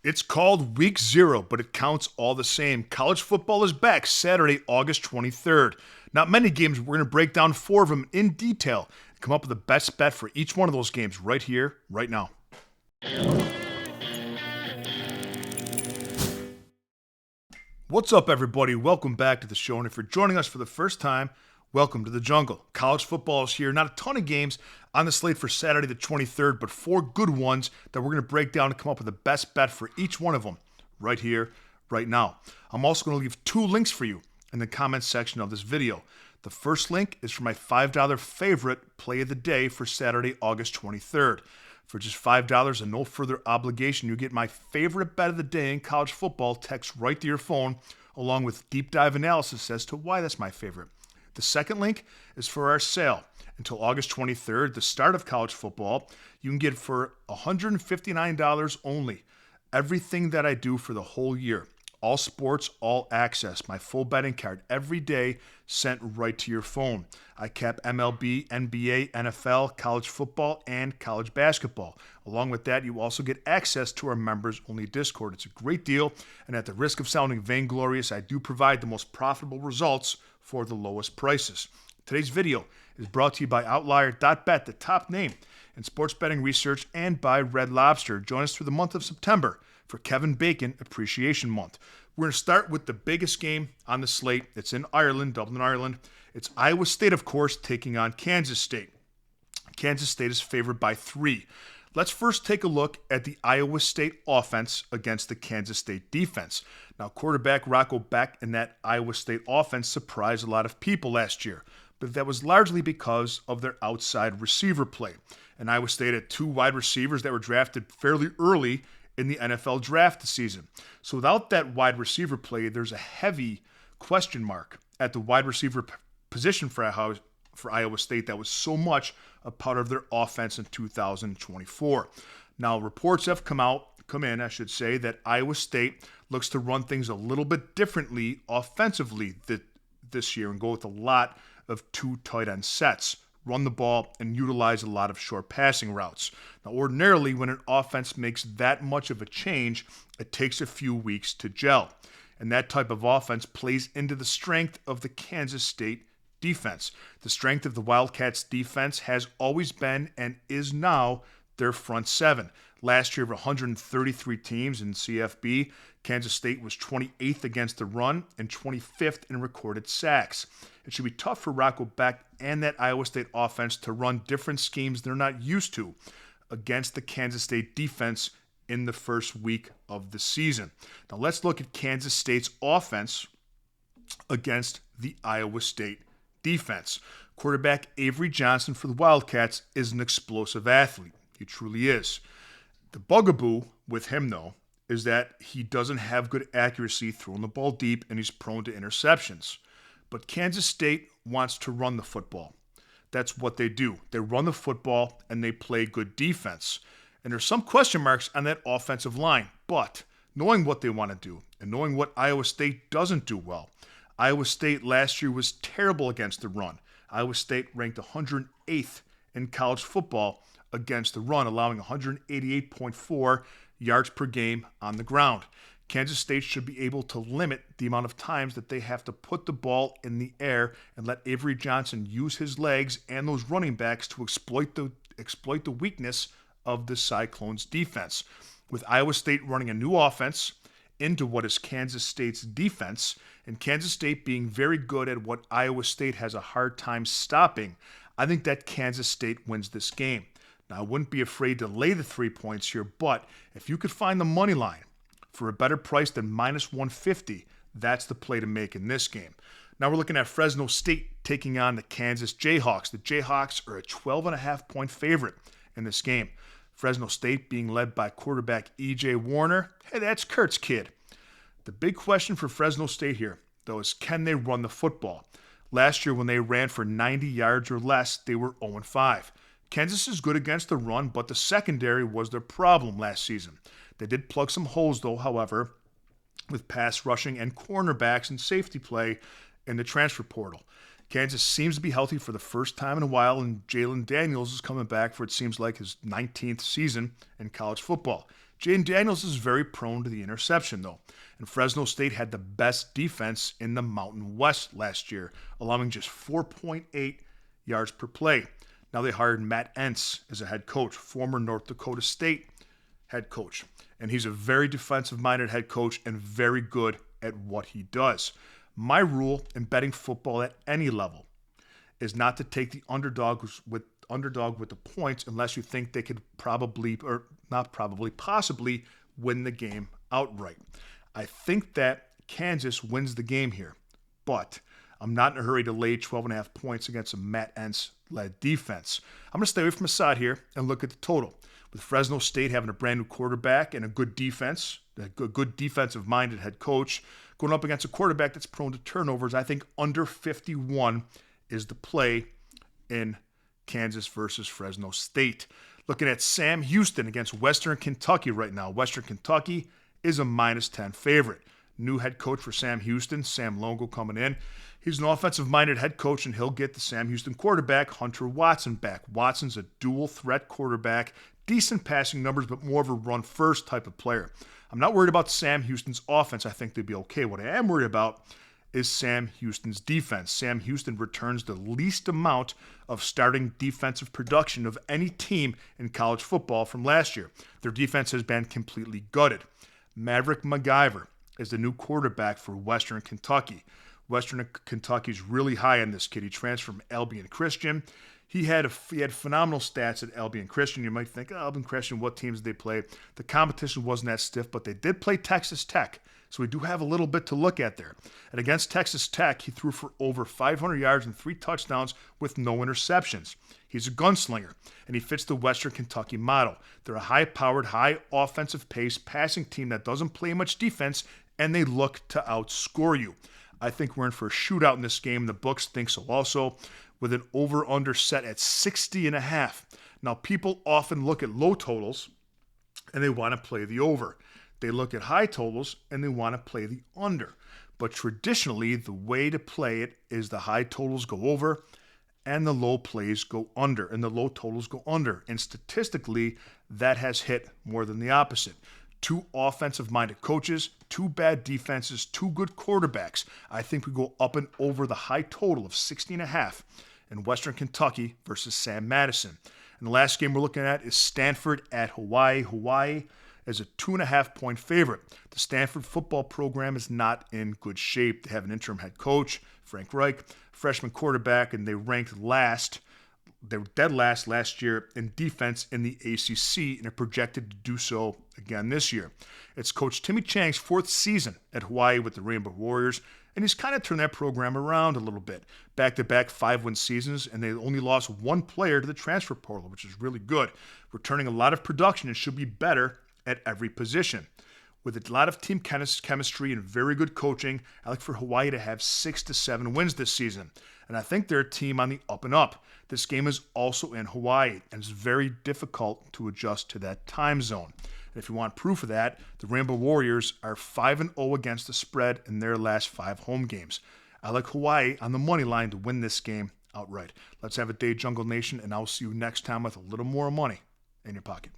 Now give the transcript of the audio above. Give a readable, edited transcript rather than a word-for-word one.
It's called Week 0, but it counts all the same. College football is back Saturday, August 23rd. Not many games, we're going to break down 4 of them in detail and come up with the best bet for each one of those games right here, right now. What's up, everybody? Welcome back to the show, and if you're joining us for the first time, welcome to the jungle. College football is here. Not a ton of games on the slate for Saturday the 23rd, but 4 good ones that we're going to break down and come up with the best bet for each one of them right here, right now. I'm also going to leave 2 links for you in the comments section of this video. The first link is for my $5 favorite play of the day for Saturday, August 23rd. For just $5 and no further obligation, you get my favorite bet of the day in college football text right to your phone, along with deep dive analysis as to why that's my favorite. The second link is for our sale. Until August 23rd, the start of college football, you can get for $159 only everything that I do for the whole year. All sports, all access. My full betting card every day sent right to your phone. I cap MLB, NBA, NFL, college football, and college basketball. Along with that, you also get access to our members-only Discord. It's a great deal, and at the risk of sounding vainglorious, I do provide the most profitable results for the lowest prices. Today's video is brought to you by Outlier.bet, the top name in sports betting research, and by Red Lobster. Join us through the month of September for Kevin Bacon Appreciation Month. We're going to start with the biggest game on the slate. It's in Ireland, Dublin, Ireland. It's Iowa State, of course, taking on Kansas State. Kansas State is favored by 3. Let's first take a look at the Iowa State offense against the Kansas State defense. Now, quarterback Rocco Beck and that Iowa State offense surprised a lot of people last year, but that was largely because of their outside receiver play. And Iowa State had 2 wide receivers that were drafted fairly early in the NFL draft this season. So without that wide receiver play, there's a heavy question mark at the wide receiver position for Iowa State that was so much a part of their offense in 2024. Now, reports have come in, that Iowa State looks to run things a little bit differently offensively this year and go with a lot of 2 tight end sets, run the ball, and utilize a lot of short passing routes. Now, ordinarily, when an offense makes that much of a change, it takes a few weeks to gel. And that type of offense plays into the strength of the Kansas State defense. The strength of the Wildcats defense has always been and is now their front 7. Last year, of 133 teams in CFB, Kansas State was 28th against the run and 25th in recorded sacks. It should be tough for Rocco Beck and that Iowa State offense to run different schemes they're not used to against the Kansas State defense in the first week of the season. Now let's look at Kansas State's offense against the Iowa State defense. Quarterback Avery Johnson for the Wildcats is an explosive athlete. He truly is. The bugaboo with him, though, is that he doesn't have good accuracy throwing the ball deep and he's prone to interceptions. But Kansas State wants to run the football. That's what they do. They run the football and they play good defense. And there's some question marks on that offensive line. But knowing what they want to do and knowing what Iowa State doesn't do well, Iowa State last year was terrible against the run. Iowa State ranked 108th in college football against the run, allowing 188.4 yards per game on the ground. Kansas State should be able to limit the amount of times that they have to put the ball in the air and let Avery Johnson use his legs and those running backs to exploit the weakness of the Cyclones defense. With Iowa State running a new offense into what is Kansas State's defense, and Kansas State being very good at what Iowa State has a hard time stopping, I think that Kansas State wins this game. Now, I wouldn't be afraid to lay the 3 points here, but if you could find the money line for a better price than minus 150, that's the play to make in this game. Now we're looking at Fresno State taking on the Kansas Jayhawks. The Jayhawks are a 12.5-point favorite in this game. Fresno State being led by quarterback E.J. Warner. Hey, that's Kurt's kid. The big question for Fresno State here, though, is can they run the football? Last year when they ran for 90 yards or less, they were 0-5. Kansas is good against the run, but the secondary was their problem last season. They did plug some holes, though, however, with pass rushing and cornerbacks and safety play in the transfer portal. Kansas seems to be healthy for the first time in a while, and Jalen Daniels is coming back for it seems like his 19th season in college football. Jaden Daniels is very prone to the interception, though. And Fresno State had the best defense in the Mountain West last year, allowing just 4.8 yards per play. Now they hired Matt Entz as a head coach, former North Dakota State head coach. And he's a very defensive-minded head coach and very good at what he does. My rule in betting football at any level is not to take the underdog with the points unless you think they could possibly win the game outright. I think that Kansas wins the game here, but I'm not in a hurry to lay 12.5 points against a Matt Entz-led defense. I'm going to stay away from the side here and look at the total. With Fresno State having a brand new quarterback and a good defense, a good defensive-minded head coach, going up against a quarterback that's prone to turnovers, I think under 51 is the play in Kansas versus Fresno State. Looking at Sam Houston against Western Kentucky right now. Western Kentucky is a -10 favorite. New head coach for Sam Houston, Sam Longo, coming in. He's an offensive-minded head coach, and he'll get the Sam Houston quarterback, Hunter Watson, back. Watson's a dual-threat quarterback, decent passing numbers, but more of a run-first type of player. I'm not worried about Sam Houston's offense. I think they'd be okay. What I am worried about is Sam Houston's defense. Sam Houston returns the least amount of starting defensive production of any team in college football from last year. Their defense has been completely gutted. Maverick McIver is the new quarterback for Western Kentucky. Western Kentucky's really high on this kid. He transferred from Albion Christian. He had phenomenal stats at Albion Christian. You might think, Albion Christian, what teams did they play? The competition wasn't that stiff, but they did play Texas Tech. So we do have a little bit to look at there. And against Texas Tech, he threw for over 500 yards and 3 touchdowns with no interceptions. He's a gunslinger, and he fits the Western Kentucky model. They're a high-powered, high offensive pace passing team that doesn't play much defense, and they look to outscore you. I think we're in for a shootout in this game. The books think so also, with an over-under set at 60.5. Now, people often look at low totals, and they want to play the over. They look at high totals, and they want to play the under. But traditionally, the way to play it is the high totals go over, and the low plays go under, and the low totals go under. And statistically, that has hit more than the opposite. 2 offensive-minded coaches, 2 bad defenses, 2 good quarterbacks. I think we go up and over the high total of 60.5 in Western Kentucky versus Sam Madison. And the last game we're looking at is Stanford at Hawaii. Hawaii is a 2.5-point favorite. The Stanford football program is not in good shape. They have an interim head coach, Frank Reich, freshman quarterback, and they ranked last. They were dead last year in defense in the ACC, and are projected to do so again this year. It's Coach Timmy Chang's 4th season at Hawaii with the Rainbow Warriors, and he's kind of turned that program around a little bit. Back-to-back 5-win seasons, and they only lost 1 player to the transfer portal, which is really good. Returning a lot of production and should be better at every position. With a lot of team chemistry and very good coaching, I look for Hawaii to have 6 to 7 wins this season. And I think they're a team on the up and up. This game is also in Hawaii, and it's very difficult to adjust to that time zone. And if you want proof of that, the Rainbow Warriors are 5-0 against the spread in their last 5 home games. I like Hawaii on the money line to win this game outright. Let's have a day, Jungle Nation, and I'll see you next time with a little more money in your pocket.